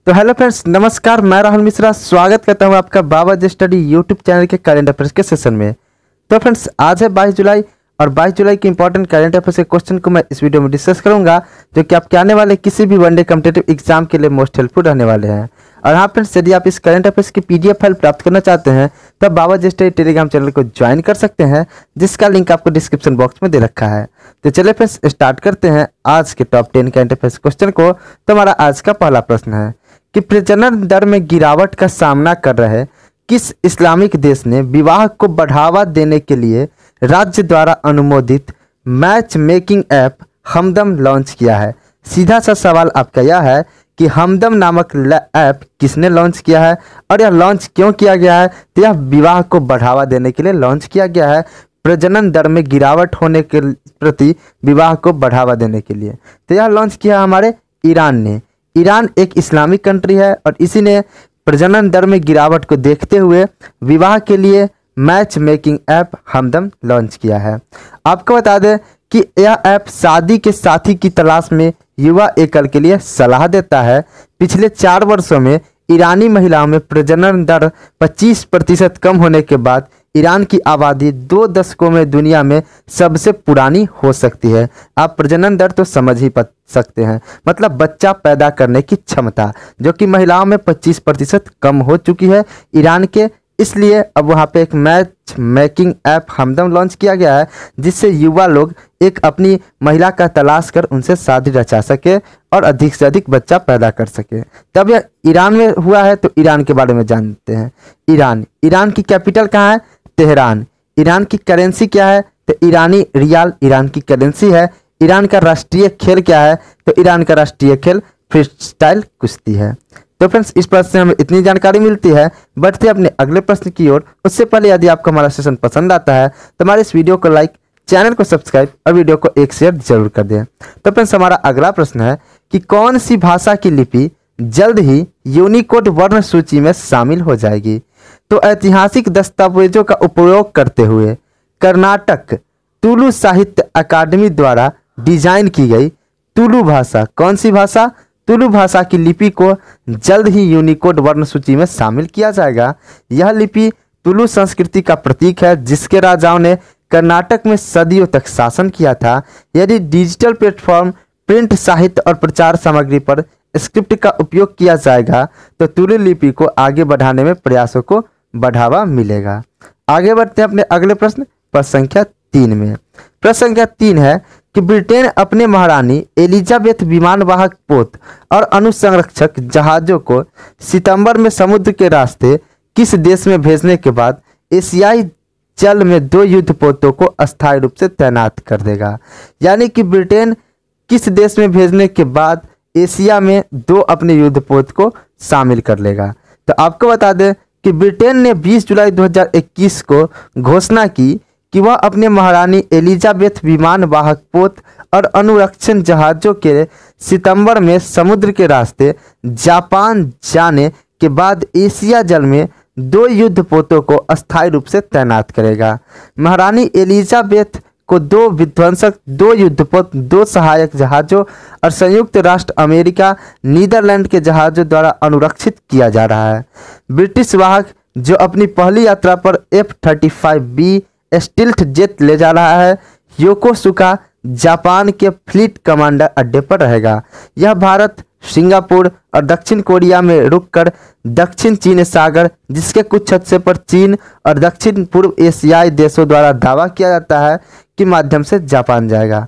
तो hello friends, नमस्कार। मैं राहुल मिश्रा स्वागत करता हूं आपका बाबा जी स्टडी यूट्यूब चैनल के करंट अफेयर्स के सेशन में। तो फ्रेंड्स, आज है 22 जुलाई और 22 जुलाई के इंपॉर्टेंट करंट अफेयर्स के क्वेश्चन को मैं इस वीडियो में डिस्कस करूंगा, जो कि आपके आने वाले किसी भी वनडे कॉम्पिटिटिव एग्जाम के लिए मोस्ट हेल्पफुल रहने वाले हैं। और हाँ फ्रेंड्स, यदि आप इस करंट अफेयर्स की PDF फाइल प्राप्त करना चाहते हैं तो बाबा जी स्टडी टेलीग्राम चैनल को ज्वाइन कर सकते हैं, जिसका लिंक आपको डिस्क्रिप्शन बॉक्स में दे रखा है। तो चलिए फ्रेंड्स, स्टार्ट करते हैं आज के टॉप 10 करंट अफेयर्स क्वेश्चन को। तो हमारा आज का पहला प्रश्न है कि प्रजनन दर में गिरावट का सामना कर रहे किस इस्लामिक देश ने विवाह को बढ़ावा देने के लिए राज्य द्वारा अनुमोदित मैच मेकिंग ऐप हमदम लॉन्च किया है। सीधा सा सवाल आपका यह है कि हमदम नामक ऐप किसने लॉन्च किया है और यह लॉन्च क्यों किया गया है। तो यह विवाह को बढ़ावा देने के लिए लॉन्च किया गया है, प्रजनन दर में गिरावट होने के प्रति विवाह को बढ़ावा देने के लिए। तो यह लॉन्च किया हमारे ईरान ने। ईरान एक इस्लामिक कंट्री है और इसी ने प्रजनन दर में गिरावट को देखते हुए विवाह के लिए मैच मेकिंग ऐप हमदम लॉन्च किया है। आपको बता दें कि यह ऐप शादी के साथी की तलाश में युवा एकल के लिए सलाह देता है। पिछले 4 वर्षों में ईरानी महिलाओं में प्रजनन दर 25% कम होने के बाद ईरान की आबादी 2 दशकों में दुनिया में सबसे पुरानी हो सकती है। आप प्रजनन दर तो समझ ही सकते हैं, मतलब बच्चा पैदा करने की क्षमता, जो कि महिलाओं में 25% कम हो चुकी है ईरान के। इसलिए अब वहाँ पे एक मैच मेकिंग ऐप हमदम लॉन्च किया गया है, जिससे युवा लोग एक अपनी महिला का तलाश कर उनसे शादी रचा सके और अधिक से अधिक बच्चा पैदा कर सके। तब यह ईरान में हुआ है, तो ईरान के बारे में जानते हैं। ईरान की कैपिटल कहाँ है? तेहरान। ईरान की करेंसी क्या है? तो ईरानी रियाल ईरान की करेंसी है। ईरान का राष्ट्रीय खेल क्या है? तो ईरान का राष्ट्रीय खेल फ्रीस्टाइल कुश्ती है। तो फ्रेंड्स, इस प्रश्न से हमें इतनी जानकारी मिलती है। बढ़ते अपने अगले प्रश्न की ओर। उससे पहले यदि आपको हमारा सेशन पसंद आता है तो हमारे इस वीडियो को लाइक, चैनल को सब्सक्राइब और वीडियो को एक शेयर जरूर कर दें। तो फ्रेंड्स, हमारा अगला प्रश्न है कि कौन सी भाषा की लिपि जल्द ही यूनिकोड वर्ण सूची में शामिल हो जाएगी। तो ऐतिहासिक दस्तावेजों का उपयोग करते हुए कर्नाटक तुलु साहित्य अकादमी द्वारा डिजाइन की गई तुलु भाषा, कौन सी भाषा? तुलु भाषा की लिपि को जल्द ही यूनिकोड वर्ण सूची में शामिल किया जाएगा। यह लिपि तुलु संस्कृति का प्रतीक है, जिसके राजाओं ने कर्नाटक में सदियों तक शासन किया था। यदि डिजिटल प्लेटफॉर्म, प्रिंट साहित्य और प्रचार सामग्री पर स्क्रिप्ट का उपयोग किया जाएगा तो तुलु लिपि को आगे बढ़ाने में प्रयासों को बढ़ावा मिलेगा। आगे बढ़ते हैं अपने अगले प्रश्न संख्या 3 में। प्रश्न संख्या 3 है कि ब्रिटेन अपने महारानी एलिजाबेथ विमानवाहक पोत और अनुसंरक्षक जहाजों को सितंबर में समुद्र के रास्ते किस देश में भेजने के बाद एशियाई जल में 2 युद्धपोतों को अस्थायी रूप से तैनात कर देगा। यानी कि ब्रिटेन किस देश में भेजने के बाद एशिया में 2 अपने युद्धपोत को शामिल कर लेगा। तो आपको बता दें कि ब्रिटेन ने 20 जुलाई 2021 को घोषणा की कि वह अपने महारानी एलिजाबेथ विमानवाहक पोत और अनुरक्षण जहाजों के सितंबर में समुद्र के रास्ते जापान जाने के बाद एशिया जल में 2 युद्धपोतों को अस्थायी रूप से तैनात करेगा। महारानी एलिजाबेथ को 2 विध्वंसक, 2 युद्धपोत, 2 सहायक जहाजों और संयुक्त राष्ट्र अमेरिका, नीदरलैंड के जहाजों द्वारा अनुरक्षित किया जा रहा है। ब्रिटिश वाहक जो अपनी पहली यात्रा पर F-35B स्टील्थ जेट ले जा रहा है, योकोसुका जापान के फ्लीट कमांडर अड्डे पर रहेगा। यह भारत, सिंगापुर और दक्षिण कोरिया में रुककर दक्षिण चीन सागर, जिसके कुछ हिस्से पर चीन और दक्षिण पूर्व एशियाई देशों द्वारा दावा किया जाता है के माध्यम से जापान जाएगा।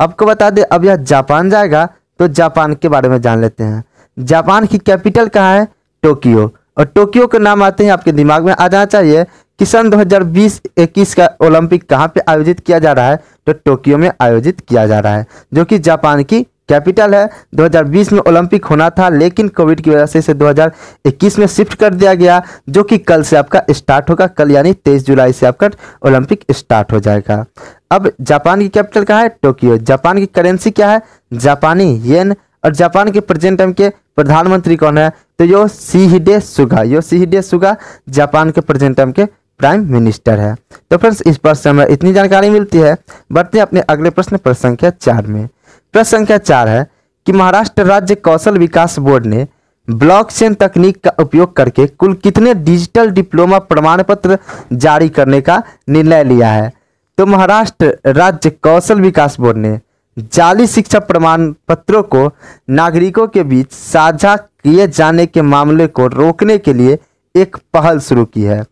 आपको बता दें, अब यह जापान जाएगा तो जापान के बारे में जान लेते हैं। जापान की कैपिटल कहाँ है? टोक्यो। और टोक्यो के नाम आते हैं आपके दिमाग में आ जाना चाहिए कि सन 2020-21 का ओलंपिक कहाँ पे आयोजित किया जा रहा है? तो टोक्यो में आयोजित किया जा रहा है, जो कि जापान की कैपिटल है। 2020 में ओलंपिक होना था, लेकिन कोविड की वजह से इसे 2021 में शिफ्ट कर दिया गया, जो कि कल से आपका स्टार्ट होगा। कल यानी 23 जुलाई से आपका ओलंपिक स्टार्ट हो जाएगा। अब जापान की कैपिटल कहाँ है? टोक्यो। जापान की करेंसी क्या है? जापानी येन। और जापान के प्रेजेंट टाइम के प्रधानमंत्री कौन है? तो योशिहिडे सुगा जापान के प्रेजेंट टाइम के प्राइम मिनिस्टर है। तो फ्रेंड्स, इस प्रश्न से हमें इतनी जानकारी मिलती है। बढ़ते हैं अपने अगले प्रश्न संख्या 4 में। प्रश्न संख्या 4 है कि महाराष्ट्र राज्य कौशल विकास बोर्ड ने ब्लॉकचेन तकनीक का उपयोग करके कुल कितने डिजिटल डिप्लोमा प्रमाण पत्र जारी करने का निर्णय लिया है? तो महाराष्ट्र राज्य कौशल विकास बोर्ड ने जाली शिक्षा प्रमाण पत्रों को नागरिकों के बीच साझा किए जाने के मामले को रोकने के लिए एक पहल शुरू की है।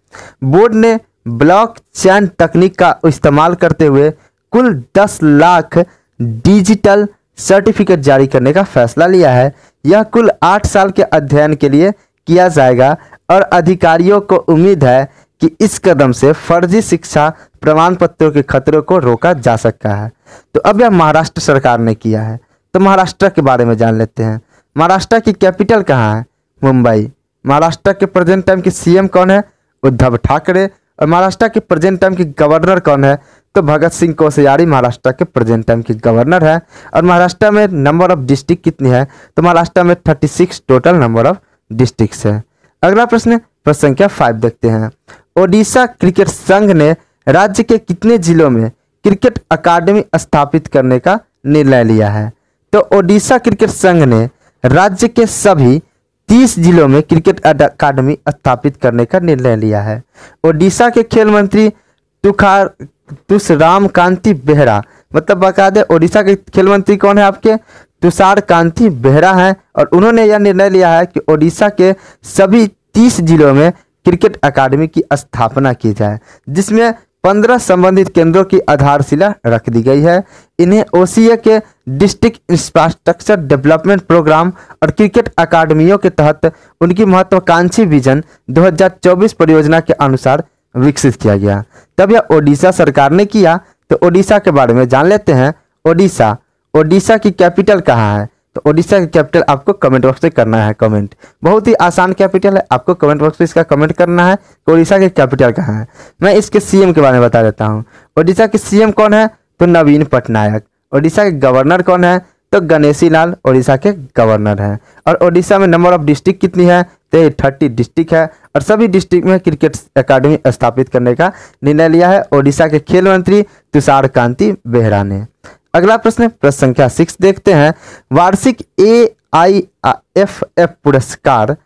बोर्ड ने ब्लॉकचेन तकनीक का इस्तेमाल करते हुए कुल 10 लाख डिजिटल सर्टिफिकेट जारी करने का फैसला लिया है। यह कुल 8 साल के अध्ययन के लिए किया जाएगा और अधिकारियों को उम्मीद है कि इस कदम से फर्जी शिक्षा प्रमाण पत्रों के खतरों को रोका जा सकता है। तो अब यह महाराष्ट्र सरकार ने किया है। तो महाराष्ट्र के बारे में जान लेते हैं। महाराष्ट्र की कैपिटल कहाँ है? मुंबई। महाराष्ट्र के प्रेजेंट टाइम के सीएम कौन है? उद्धव ठाकरे। और महाराष्ट्र के प्रेजेंट टाइम के गवर्नर कौन है? तो भगत सिंह कोश्यारी महाराष्ट्र के प्रेजेंट टाइम के गवर्नर है। और महाराष्ट्र में नंबर ऑफ डिस्ट्रिक्ट कितनी है? तो महाराष्ट्र में 36 टोटल नंबर ऑफ डिस्ट्रिक्ट्स है। अगला प्रश्न संख्या 5 देखते हैं। ओडिशा क्रिकेट संघ ने राज्य के कितने जिलों में क्रिकेट अकादमी स्थापित करने का निर्णय लिया है? तो ओडिशा क्रिकेट संघ ने राज्य के सभी 30 जिलों में क्रिकेट अकादमी स्थापित करने का निर्णय लिया है। ओडिशा के खेल मंत्री तुषार कांति बेहरा, मतलब बकायदे ओडिशा के खेल मंत्री कौन है आपके? तुषार कांति बेहरा हैं। और उन्होंने यह निर्णय लिया है कि ओडिशा के सभी 30 जिलों में क्रिकेट अकादमी की स्थापना की जाए, जिसमें 15 संबंधित केंद्रों की आधारशिला रख दी गई है। इन्हें ओसीए के डिस्ट्रिक्ट इंफ्रास्ट्रक्चर डेवलपमेंट प्रोग्राम और क्रिकेट अकादमियों के तहत उनकी महत्वाकांक्षी विजन 2024 परियोजना के अनुसार विकसित किया गया। तब यह ओडिशा सरकार ने किया। तो ओडिशा के बारे में जान लेते हैं। ओडिशा की कैपिटल कहाँ है? तो ओडिशा की कैपिटल आपको कमेंट बॉक्स में करना है कमेंट। बहुत ही आसान कैपिटल है, आपको कमेंट बॉक्स में इसका कमेंट करना है कि ओडिशा की कैपिटल कहाँ है। मैं इसके सीएम के बारे में बता देता हूँ। ओडिशा के सीएम कौन है? तो नवीन पटनायक। ओडिशा के गवर्नर कौन है? तो गणेशी लाल ओडिशा के गवर्नर हैं। और ओडिशा में नंबर ऑफ डिस्ट्रिक्ट कितनी है? तो 30 डिस्ट्रिक्ट है। और सभी डिस्ट्रिक्ट में क्रिकेट अकादमी स्थापित करने का निर्णय लिया है ओडिशा के खेल मंत्री तुषार कांति बेहरा ने। अगला प्रश्न संख्या 6 देखते हैं। वार्षिक AIFF पुरस्कार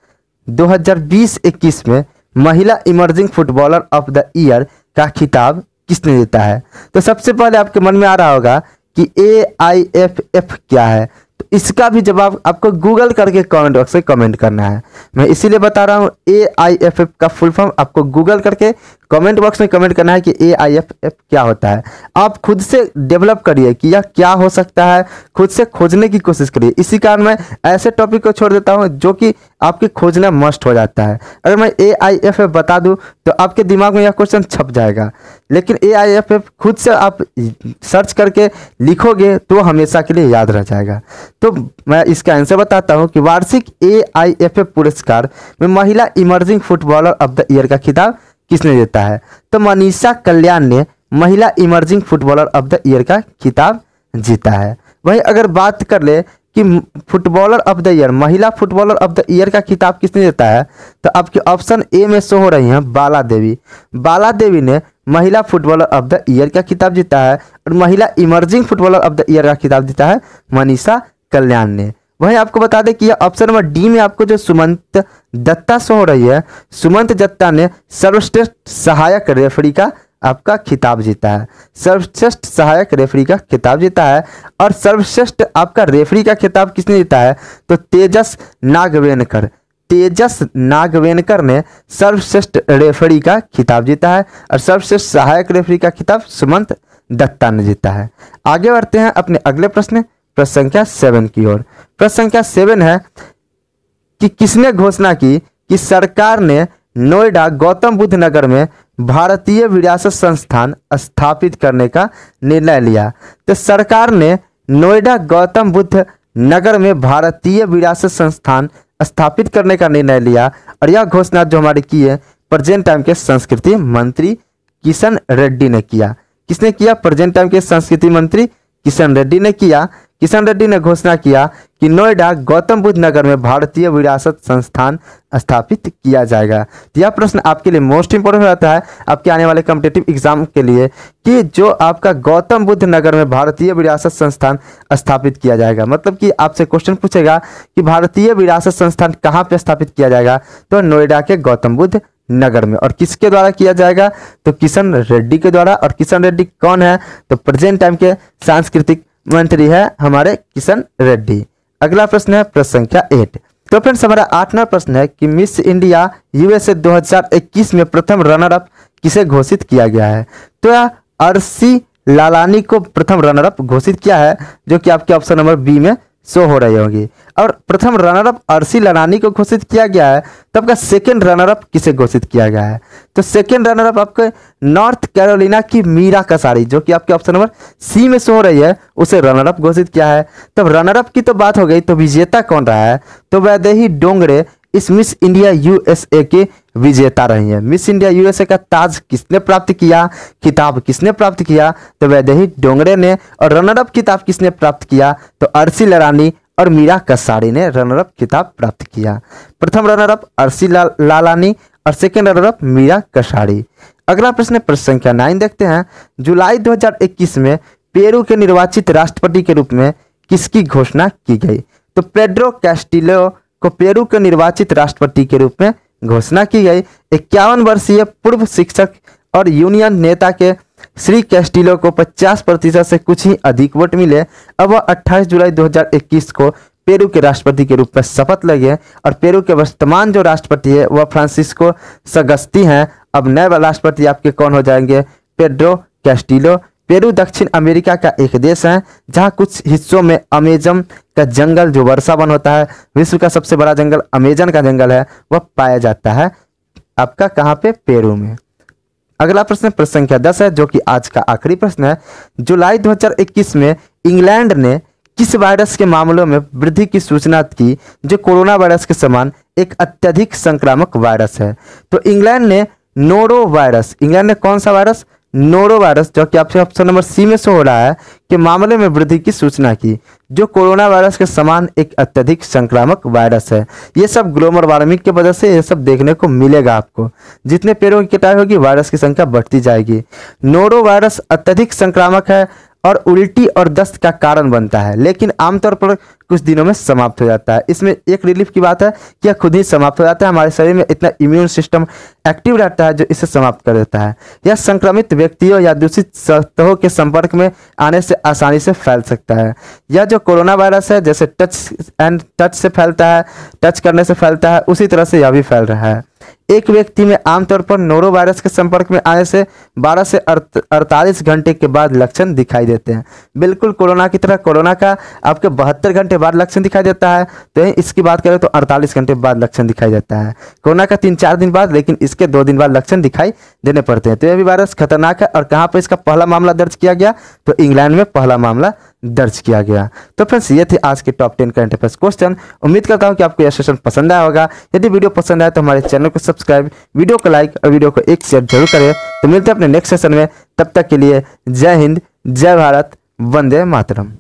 2020-21 में महिला emerging footballer of the year का खिताब किसने जीता है? तो सबसे पहले आपके मन में आ रहा होगा कि AIFF क्या है। तो इसका भी जवाब आपको गूगल करके कमेंट बॉक्स में कमेंट करना है। मैं इसीलिए बता रहा हूँ AIFF का फुल फॉर्म आपको गूगल करके कमेंट बॉक्स में कमेंट करना है कि AIFF क्या होता है। आप खुद से डेवलप करिए कि यह क्या हो सकता है, खुद से खोजने की कोशिश करिए। इसी कारण मैं ऐसे टॉपिक को छोड़ देता हूं जो कि आपके खोजना मस्ट हो जाता है। अगर मैं AIFF बता दूं तो आपके दिमाग में यह क्वेश्चन छप जाएगा, लेकिन AIFF खुद से आप सर्च करके लिखोगे तो हमेशा के लिए याद रह जाएगा। तो मैं इसका आंसर बताता हूँ कि वार्षिक AIFF पुरस्कार में महिला emerging footballer of the year का खिताब किसने जीता है? तो मनीषा कल्याण ने महिला emerging footballer of the year का खिताब जीता है। वहीं अगर बात कर ले कि फुटबॉलर ऑफ द ईयर, महिला फुटबॉलर ऑफ द ईयर का खिताब किसने जीता है, तो आपके ऑप्शन ए में शो हो रही हैं बाला देवी। बाला देवी ने महिला फुटबॉलर ऑफ द ईयर का खिताब जीता है। और महिला emerging footballer of the year का खिताब जीता है मनीषा कल्याण ने। वहीं आपको बता दें कि यह ऑप्शन नंबर डी में आपको जो सुमंत दत्ता शो हो रही है, सुमंत दत्ता ने सर्वश्रेष्ठ सहायक रेफरी का आपका खिताब जीता है। सर्वश्रेष्ठ सहायक रेफरी का खिताब जीता है। और सर्वश्रेष्ठ आपका रेफरी का खिताब किसने जीता है? तो तेजस नागवेनकर। तेजस नागवेनकर ने सर्वश्रेष्ठ रेफरी का खिताब जीता है। और सर्वश्रेष्ठ सहायक रेफरी का खिताब सुमंत दत्ता ने जीता है। आगे बढ़ते हैं अपने अगले प्रश्न संख्या 7 की ओर। प्रश्न संख्या 7 है कि किसने घोषणा की कि सरकार ने नोएडा गौतम बुद्ध नगर में भारतीय विरासत संस्थान स्थापित करने का निर्णय लिया? तो सरकार ने नोएडा गौतम बुद्ध नगर में भारतीय विरासत संस्थान स्थापित करने का निर्णय लिया। और यह घोषणा जो हमारी की है प्रेजेंट टाइम के संस्कृति मंत्री किशन रेड्डी ने किया। किसने किया? प्रेजेंट टाइम के संस्कृति मंत्री किशन रेड्डी ने किया किशन रेड्डी ने घोषणा किया कि नोएडा गौतम बुद्ध नगर में भारतीय विरासत संस्थान स्थापित किया जाएगा। तो यह प्रश्न आपके लिए मोस्ट इंपोर्टेंट रहता है आपके आने वाले कॉम्पिटिटिव एग्जाम के लिए कि जो आपका गौतम बुद्ध नगर में भारतीय विरासत संस्थान स्थापित किया जाएगा। मतलब कि आपसे क्वेश्चन पूछेगा कि भारतीय विरासत संस्थान कहाँ पे स्थापित किया जाएगा, तो नोएडा के गौतम बुद्ध नगर में। और किसके द्वारा किया जाएगा, तो किशन रेड्डी के द्वारा। और किशन रेड्डी कौन है, तो प्रेजेंट टाइम के सांस्कृतिक मंत्री है हमारे किशन रेड्डी। अगला प्रश्न है प्रश्न संख्या 8। तो फ्रेंड्स हमारा 8वां प्रश्न है कि मिस इंडिया यूएसए 2021 में प्रथम रनर अप किसे घोषित किया गया है। तो यह अर्शी लालानी को प्रथम रनर अप घोषित किया है, जो कि आपके ऑप्शन नंबर बी में शो हो रही होगी। और प्रथम रनर अप अर्शी लालानी को घोषित किया गया है, तो आपका सेकेंड रनर अप किसे घोषित किया गया है, तो सेकेंड रनर अप आपके नॉर्थ कैरोलिना की मीरा कसारी, जो कि आपके ऑप्शन नंबर सी में शो हो रही है, उसे रनर अप घोषित किया है। तब रनर अप की तो बात हो गई, तो विजेता कौन रहा है, तो वैदेही डोंगरे इस मिस इंडिया यूएसए के विजेता रही है। मिस इंडिया यूएसए का ताज किसने प्राप्त किया, खिताब किसने प्राप्त किया, तो वैदेही डोंगरे ने। और रनर अप खिताब किसने प्राप्त किया, तो अर्शी लालानी और मीरा कसारी ने रनर अप खिताब प्राप्त किया। प्रथम रनर अप अर्शी लालानी और second runner up Meera Kasari. अगला प्रश्न प्रश्न संख्या 9 देखते हैं। जुलाई 2021 में पेरू के निर्वाचित राष्ट्रपति के रूप में किसकी घोषणा की गई, तो पेड्रो कैस्टिलो को पेरू के निर्वाचित राष्ट्रपति के रूप में घोषणा की गई। 51 वर्षीय पूर्व शिक्षक और यूनियन नेता के श्री कैस्टिलो को 50% से कुछ ही अधिक वोट मिले। अब वह 28 जुलाई 2021 को पेरू के राष्ट्रपति के रूप में शपथ लेंगे। और पेरू के वर्तमान जो राष्ट्रपति है वह फ्रांसिस्को सगस्ती हैं। अब नए राष्ट्रपति आपके कौन हो जाएंगे, पेड्रो कैस्टिलो। पेरू दक्षिण अमेरिका का एक देश है जहां कुछ हिस्सों में अमेजन का जंगल, जो वर्षा वन होता है, विश्व का सबसे बड़ा जंगल अमेजन का जंगल है, वह पाया जाता है आपका कहां पे, पेरू में। अगला प्रश्न प्रश्न संख्या 10 है, जो कि आज का आखिरी प्रश्न है। जुलाई 2021 में इंग्लैंड ने किस वायरस के मामलों में वृद्धि की सूचना की, जो कोरोना वायरस के समान एक अत्यधिक संक्रामक वायरस है, तो इंग्लैंड ने नोरो वायरस, इंग्लैंड ने कौन सा वायरस, नोरो वायरस, जो कि आपसे ऑप्शन नंबर सी में शो हो रहा है, के मामले में वृद्धि की सूचना की, जो कोरोना वायरस के समान एक अत्यधिक संक्रामक वायरस है। ये सब ग्लोबल वार्मिंग की वजह से ये सब देखने को मिलेगा आपको। जितने पेड़ों की कटाई होगी वायरस की संख्या बढ़ती जाएगी। नोरो वायरस अत्यधिक संक्रामक है और उल्टी और दस्त का कारण बनता है, लेकिन आमतौर पर कुछ दिनों में समाप्त हो जाता है। इसमें एक रिलीफ की बात है कि यह खुद ही समाप्त हो जाता है। हमारे शरीर में इतना इम्यून सिस्टम एक्टिव रहता है जो इसे समाप्त कर देता है। यह संक्रमित व्यक्तियों या दूषित सतहों के संपर्क में आने से आसानी से फैल सकता है। यह जो कोरोना वायरस है, जैसे टच से फैलता है, टच करने से फैलता है, उसी तरह से यह भी फैल रहा है। एक व्यक्ति में आमतौर पर नोरो वायरस के संपर्क में आने से 12 से 48 घंटे के बाद लक्षण दिखाई देते हैं। बिल्कुल कोरोना की तरह कोरोना का आपके 72 घंटे बाद लक्षण दिखाई देता है, तो इसकी बात करें तो 48 घंटे बाद लक्षण दिखाई देता है। कोरोना का 3-4 दिन बाद, लेकिन इसके 2 दिन बाद लक्षण दिखाई देने पड़ते हैं। तो यह भी वायरस खतरनाक है। और कहाँ पर इसका पहला मामला दर्ज किया गया, तो इंग्लैंड में पहला मामला दर्ज किया गया। तो फ्रेंड्स ये थे आज के टॉप 10 करंट अफेयर्स क्वेश्चन। उम्मीद करता हूं कि आपको यह सेशन पसंद आया होगा। यदि वीडियो पसंद आए तो हमारे चैनल को सब्सक्राइब, वीडियो को लाइक और वीडियो को एक शेयर जरूर करें। तो मिलते हैं अपने नेक्स्ट सेशन में, तब तक के लिए जय हिंद, जय भारत, वंदे मातरम।